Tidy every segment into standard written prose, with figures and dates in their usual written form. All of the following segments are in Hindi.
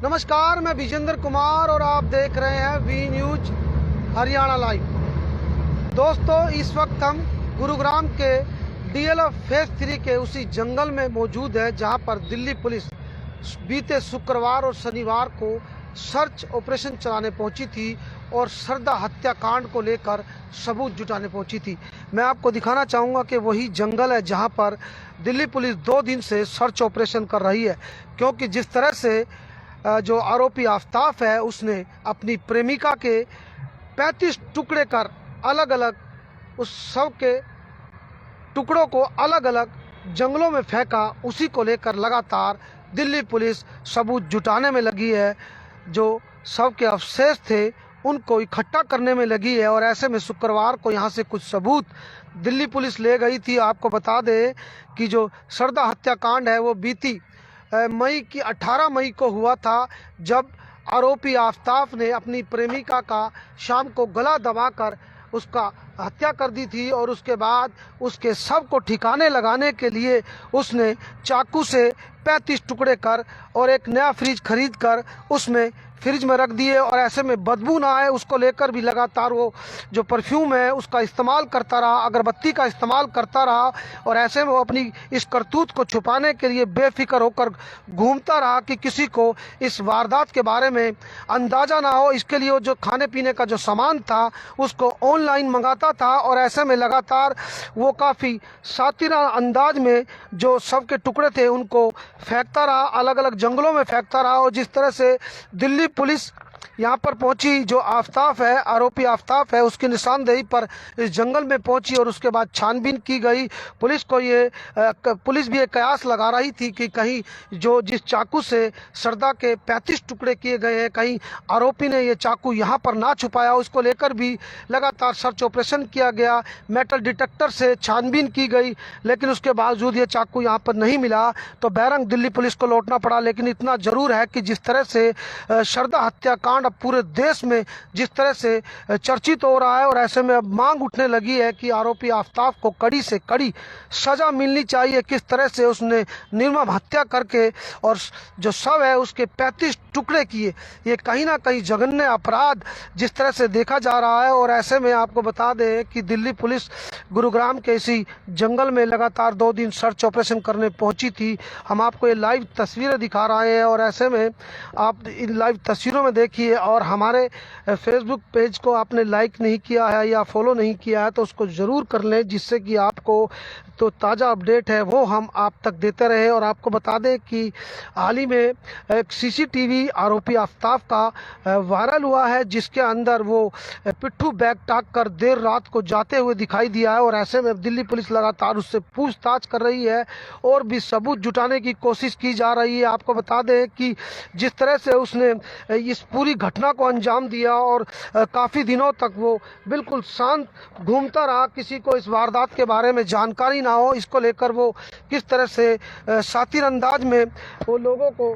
नमस्कार, मैं विजेंद्र कुमार और आप देख रहे हैं वी न्यूज हरियाणा लाइव। दोस्तों, इस वक्त हम गुरुग्राम के डीएलएफ फेज 3 के उसी जंगल में मौजूद है जहां पर दिल्ली पुलिस बीते शुक्रवार और शनिवार को सर्च ऑपरेशन चलाने पहुंची थी और सरदा हत्याकांड को लेकर सबूत जुटाने पहुंची थी। मैं आपको दिखाना चाहूँगा कि वही जंगल है जहां पर दिल्ली पुलिस 2 दिन से सर्च ऑपरेशन कर रही है, क्योंकि जिस तरह से जो आरोपी आफ्ताफ है उसने अपनी प्रेमिका के 35 टुकड़े कर अलग अलग उस शव के टुकड़ों को अलग अलग जंगलों में फेंका, उसी को लेकर लगातार दिल्ली पुलिस सबूत जुटाने में लगी है। जो शव के अवशेष थे उनको इकट्ठा करने में लगी है और ऐसे में शुक्रवार को यहाँ से कुछ सबूत दिल्ली पुलिस ले गई थी। आपको बता दें कि जो सरदा हत्याकांड है वो बीती 18 मई को हुआ था, जब आरोपी आफ्ताफ ने अपनी प्रेमिका का शाम को गला दबाकर उसका हत्या कर दी थी और उसके बाद उसके शव को ठिकाने लगाने के लिए उसने चाकू से 35 टुकड़े कर और एक नया फ्रिज खरीद कर उसमें फ्रिज में रख दिए और ऐसे में बदबू ना आए उसको लेकर भी लगातार वो जो परफ्यूम है उसका इस्तेमाल करता रहा, अगरबत्ती का इस्तेमाल करता रहा और ऐसे में वो अपनी इस करतूत को छुपाने के लिए बेफिक्र होकर घूमता रहा कि किसी को इस वारदात के बारे में अंदाज़ा ना हो। इसके लिए वो जो खाने पीने का जो सामान था उसको ऑनलाइन मंगाता था और ऐसे में लगातार वो काफ़ी सातिरा अंदाज में जो शव के टुकड़े थे उनको फेंकता रहा, अलग अलग जंगलों में फेंकता रहा। और जिस तरह से दिल्ली पुलिस यहाँ पर पहुंची, जो आफ्ताफ है, आरोपी आफ्ताफ है, उसकी निशानदेही पर इस जंगल में पहुंची और उसके बाद छानबीन की गई। पुलिस भी एक कयास लगा रही थी कि कहीं जो जिस चाकू से सरदा के 35 टुकड़े किए गए हैं, कहीं आरोपी ने ये चाकू यहाँ पर ना छुपाया। उसको लेकर भी लगातार सर्च ऑपरेशन किया गया, मेटल डिटेक्टर से छानबीन की गई, लेकिन उसके बावजूद ये चाकू यहाँ पर नहीं मिला तो बैरंग दिल्ली पुलिस को लौटना पड़ा। लेकिन इतना जरूर है कि जिस तरह से सरदा हत्याकांड अब पूरे देश में जिस तरह से चर्चित हो रहा है और ऐसे में अब मांग उठने लगी है कि आरोपी आफ्ताफ को कड़ी से कड़ी सजा मिलनी चाहिए। किस तरह से उसने निर्मम हत्या करके और जो शव है उसके 35 टुकड़े किए, ये कहीं ना कहीं जघन्य अपराध जिस तरह से देखा जा रहा है। और ऐसे में आपको बता दें कि दिल्ली पुलिस गुरुग्राम के इसी जंगल में लगातार 2 दिन सर्च ऑपरेशन करने पहुंची थी। हम आपको ये लाइव तस्वीरें दिखा रहे हैं और ऐसे में आप इन लाइव तस्वीरों में देखिए। और हमारे फेसबुक पेज को आपने लाइक नहीं किया है या फॉलो नहीं किया है तो उसको ज़रूर कर लें, जिससे कि आपको तो ताज़ा अपडेट है वो हम आप तक देते रहे। और आपको बता दें कि हाल ही में एक सीसीटीवी आरोपी आफ्ताफ का वायरल हुआ है, जिसके अंदर वो पिट्ठू बैग टाक कर देर रात को जाते हुए दिखाई दिया है और ऐसे में दिल्ली पुलिस लगातार उससे पूछताछ कर रही है और भी सबूत जुटाने की कोशिश की जा रही है। आपको बता दें कि जिस तरह से उसने इस पूरी घटना को अंजाम दिया और काफ़ी दिनों तक वो बिल्कुल शांत घूमता रहा, किसी को इस वारदात के बारे में जानकारी ना हो, इसको लेकर वो किस तरह से शातिर अंदाज में वो लोगों को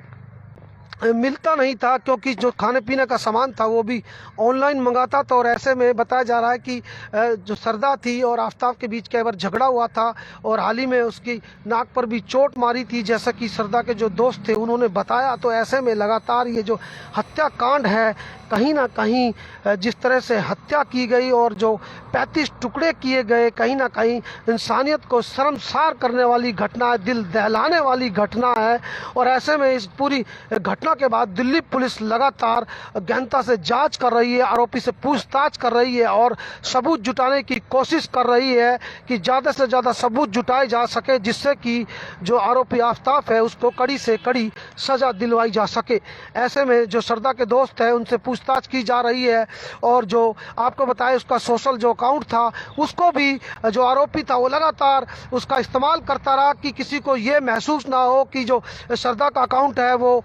मिलता नहीं था, क्योंकि जो खाने पीने का सामान था वो भी ऑनलाइन मंगाता था। और ऐसे में बताया जा रहा है कि जो सरदा थी और आफ्ताफ के बीच कई बार झगड़ा हुआ था और हाल ही में उसकी नाक पर भी चोट मारी थी, जैसा कि सरदा के जो दोस्त थे उन्होंने बताया। तो ऐसे में लगातार ये जो हत्याकांड है, कहीं ना कहीं जिस तरह से हत्या की गई और जो 35 टुकड़े किए गए, कहीं ना कहीं इंसानियत को शर्मसार करने वाली घटना है, दिल दहलाने वाली घटना है। और ऐसे में इस पूरी घटना के बाद दिल्ली पुलिस लगातार गहनता से जांच कर रही है, आरोपी से पूछताछ कर रही है और सबूत जुटाने की कोशिश कर रही है कि ज़्यादा से ज़्यादा सबूत जुटाए जा सके, जिससे कि जो आरोपी आफ्ताफ है उसको कड़ी से कड़ी सजा दिलवाई जा सके। ऐसे में जो सरदा के दोस्त है उनसे पूछताछ की जा रही है और जो आपको बताया उसका सोशल जो अकाउंट था उसको भी जो आरोपी था वो लगातार उसका इस्तेमाल करता रहा कि किसी को ये महसूस ना हो कि जो सरदा का अकाउंट है वो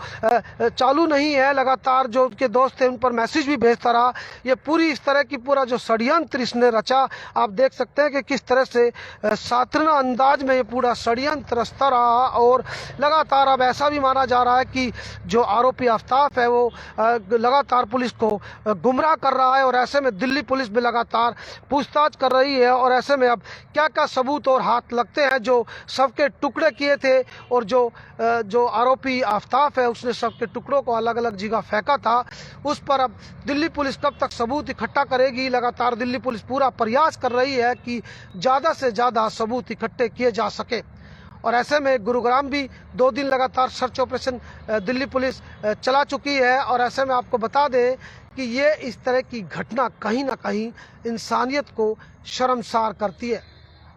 चालू नहीं है। लगातार जो उनके दोस्त थे उन पर मैसेज भी भेजता रहा। ये पूरी इस तरह की पूरा जो षड्यंत्र इसने रचा, आप देख सकते हैं कि किस तरह से सातरना अंदाज में ये पूरा षड्यंत्र रचता रहा। और लगातार अब ऐसा भी माना जा रहा है कि जो आरोपी आफ्ताफ है वो लगातार पुलिस को गुमराह कर रहा है और ऐसे में दिल्ली पुलिस भी लगातार पूछताछ कर रही है। और ऐसे में अब क्या क्या सबूत और हाथ लगते हैं, जो शव के टुकड़े किए थे और जो आरोपी आफ्ताफ है उसने शव के टुकड़ों को अलग अलग जगह फेंका था, उस पर अब दिल्ली पुलिस कब तक सबूत इकट्ठा करेगी। लगातार दिल्ली पुलिस पूरा प्रयास कर रही है कि ज़्यादा से ज़्यादा सबूत इकट्ठे किए जा सके। और ऐसे में गुरुग्राम भी 2 दिन लगातार सर्च ऑपरेशन दिल्ली पुलिस चला चुकी है। और ऐसे में आपको बता दें कि ये इस तरह की घटना कहीं ना कहीं इंसानियत को शर्मसार करती है।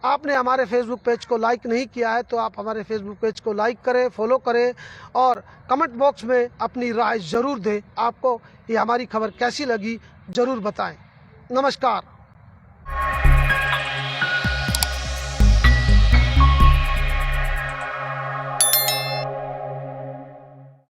आपने हमारे फेसबुक पेज को लाइक नहीं किया है तो आप हमारे फेसबुक पेज को लाइक करें, फॉलो करें और कमेंट बॉक्स में अपनी राय ज़रूर दें। आपको ये हमारी खबर कैसी लगी ज़रूर बताएं। नमस्कार।